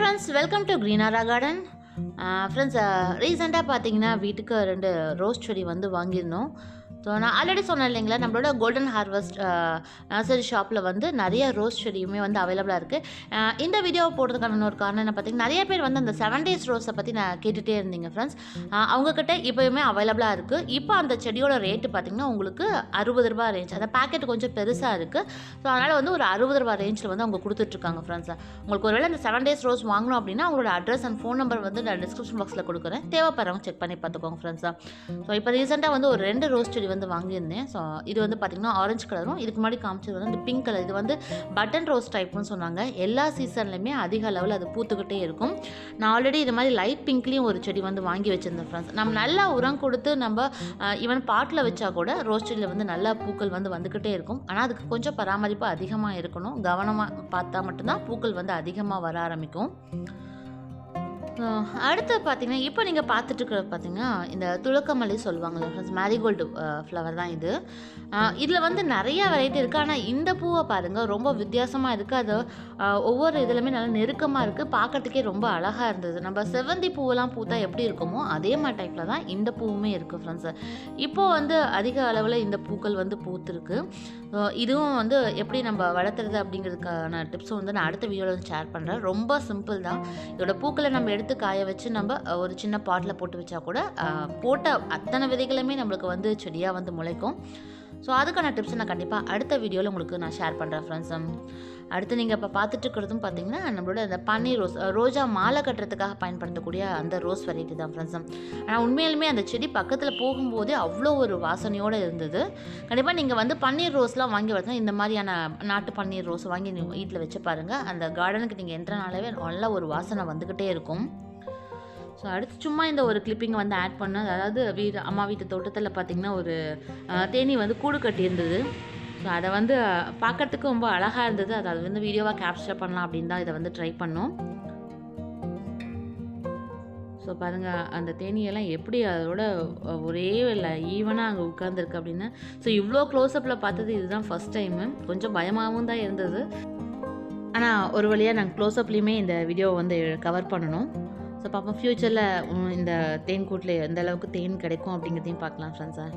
friends, welcome to Greenara Garden. Friends, ரீசெண்டாக பார்த்தீங்கன்னா வீட்டுக்கு 2 ரோஸ் செடி வந்து வாங்கியிருந்தோம். ஸோ நான் ஆல்ரெடி சொன்னேன் இல்லைங்களா, நம்மளோட கோல்டன் ஹார்வெஸ்ட் நர்சரி ஷாப்பில் வந்து நிறைய ரோஸ் செடியுமே வந்து அவைலபிளாக இருக்குது. இந்த வீடியோவை போடுறதுக்கான இன்னொரு காரணம் என்ன பார்த்தீங்கன்னா, நிறைய பேர் வந்து அந்த 7 days ரோஸை பற்றி நான் கேட்டுகிட்டே இருந்தீங்க ஃப்ரெண்ட்ஸ். அவங்கக்கிட்ட இப்போயுமே அவைலபிளாக இருக்குது. இப்போ அந்த செடியோட ரேட்டு பார்த்தீங்கன்னா உங்களுக்கு 60 ரூபா ரேஞ்ச். அந்த பேக்கெட் கொஞ்சம் பெருசாக இருக்குது. ஸோ அதனால் வந்து ஒரு 60 ரூபா ரேஞ்சில் வந்து அவங்க கொடுத்துட்ருக்காங்க ஃப்ரெண்ட்ஸ். உங்களுக்கு ஒருவேளை அந்த 7 days ரோஸ் வாங்கணும் அப்படின்னா அவங்களோட அட்ரஸ் அண்ட் ஃபோன் நம்பர் வந்து நான் டிஸ்கிரிப்ஷன் பாக்ஸில் கொடுக்குறேன். தேவைப்படுறவங்க செக் பண்ணி பார்த்துக்கோங்க ஃப்ரெண்ட்ஸாக. ஸோ இப்போ ரீசெண்டாக வந்து ஒரு 2 ரோஸ் செடி வந்து வாங்கியிருந்தேன். ஸோ இது வந்து பார்த்திங்கன்னா ஆரஞ்சு கலரும், இதுக்கு முன்னாடி காமிச்சது வந்து இந்த பிங்க் கலர். இது வந்து பட்டன் ரோஸ் டைப்னு சொன்னாங்க. எல்லா சீசன்லையுமே அதிக அளவில் அது பூத்துக்கிட்டே இருக்கும். நான் ஆல்ரெடி இது மாதிரி லைட் பிங்க்லேயும் ஒரு செடி வந்து வாங்கி வச்சுருந்தேன் ஃப்ரெண்ட்ஸ். நம்ம நல்லா உரம் கொடுத்து நம்ம ஈவன் பாட்டில் வச்சா கூட ரோஸ் செடியில் வந்து நல்லா பூக்கள் வந்து வந்துக்கிட்டே இருக்கும். ஆனால் அதுக்கு கொஞ்சம் பராமரிப்பு அதிகமாக இருக்கணும். கவனமாக பார்த்தா மட்டும்தான் பூக்கள் வந்து அதிகமாக வர ஆரம்பிக்கும். அடுத்து பார்த்தீங்கன்னா, இப்போ நீங்கள் பார்த்துட்ருக்கிறது பார்த்தீங்கன்னா இந்த துளக்கமல்லி சொல்லுவாங்கள்ல ஃப்ரெண்ட்ஸ், மேரிகோல்டு ஃப்ளவர் தான் இது. இதில் வந்து நிறையா வெரைட்டி இருக்குது. ஆனால் இந்த பூவை பாருங்கள், ரொம்ப வித்தியாசமாக இருக்குது. அது ஒவ்வொரு இதுலையுமே நல்லா நெருக்கமாக இருக்குது. பார்க்குறதுக்கே ரொம்ப அழகாக இருந்தது. நம்ம செவ்வந்தி பூவெல்லாம் பூத்தா எப்படி இருக்குமோ அதே மாதிரி டைப்பில் தான் இந்த பூவுமே இருக்குது ஃப்ரெண்ட்ஸு. இப்போது வந்து அதிக அளவில் இந்த பூக்கள் வந்து பூத்துருக்கு. இதுவும் வந்து எப்படி நம்ம வளர்த்துறது அப்படிங்கிறதுக்கான டிப்ஸும் வந்து நான் அடுத்த வீடியோவில் வந்து ஷேர் பண்ணுறேன். ரொம்ப சிம்பிள் தான். இதோட பூக்களை நம்ம எடுத்து காய வச்சு நம்ம ஒரு சின்ன பாட்டில் போட்டு வச்சா கூட போட்ட அத்தனை விதைகளுமே நம்மளுக்கு வந்து செடியாக வந்து முளைக்கும். ஸோ அதுக்கான டிப்ஸ் நான் கண்டிப்பாக அடுத்த வீடியோவில் உங்களுக்கு நான் ஷேர் பண்ணுறேன் ஃப்ரெண்ட்ஸ். அடுத்து நீங்கள் இப்போ பார்த்துட்டு இருக்கிறதும் பார்த்தீங்கன்னா நம்மளோட அந்த பன்னீர் ரோஸ், ரோஜா மாலை கட்டுறதுக்காக பயன்படுத்தக்கூடிய அந்த ரோஸ் வெரைட்டி தான் ஃப்ரெண்ட்ஸ். ஆனால் உண்மையிலுமே அந்த செடி பக்கத்தில் போகும்போதே அவ்வளோ ஒரு வாசனையோடு இருந்தது. கண்டிப்பாக நீங்கள் வந்து பன்னீர் ரோஸ்லாம் வாங்கி வளர்த்தா இந்த மாதிரியான நாட்டு பன்னீர் ரோஸ் வாங்கி நீங்கள் வீட்டில் வச்சு பாருங்கள். அந்த கார்டனுக்கு நீங்கள் என்ட்ரனாலே நல்ல ஒரு வாசனை வந்துக்கிட்டே இருக்கும். ஸோ அடுத்து சும்மா இந்த ஒரு கிளிப்பிங்கை வந்து ஆட் பண்ணேன். அதாவது அம்மா வீட்டு தோட்டத்தில் பார்த்திங்கன்னா ஒரு தேனி வந்து கூடு கட்டியிருந்தது. ஸோ அதை வந்து பார்க்குறதுக்கு ரொம்ப அழகாக இருந்தது. அதை வந்து வீடியோவாக கேப்சர் பண்ணலாம் அப்படின்னு தான் இதை வந்து ட்ரை பண்ணோம். ஸோ பாருங்கள், அந்த தேனியெல்லாம் எப்படி அதோட ஒரே ஈவனாக அங்கே உட்காந்துருக்கு அப்படின்னு. ஸோ இவ்வளோ க்ளோஸ்அப்பில் பார்த்தது இதுதான் ஃபஸ்ட் டைமு. கொஞ்சம் பயமாகவும் தான் இருந்தது. ஆனால் ஒரு வழியாக நாங்கள் க்ளோஸ்அப்லேயுமே இந்த வீடியோவை வந்து கவர் பண்ணணும். ஸோ பார்ப்போம் ஃப்யூச்சரில் இந்த தேன் கூட்டில் எந்த அளவுக்கு தேன் கிடைக்கும் அப்படிங்கிறதையும் பார்க்கலாம் ஃப்ரெண்ட்ஸா.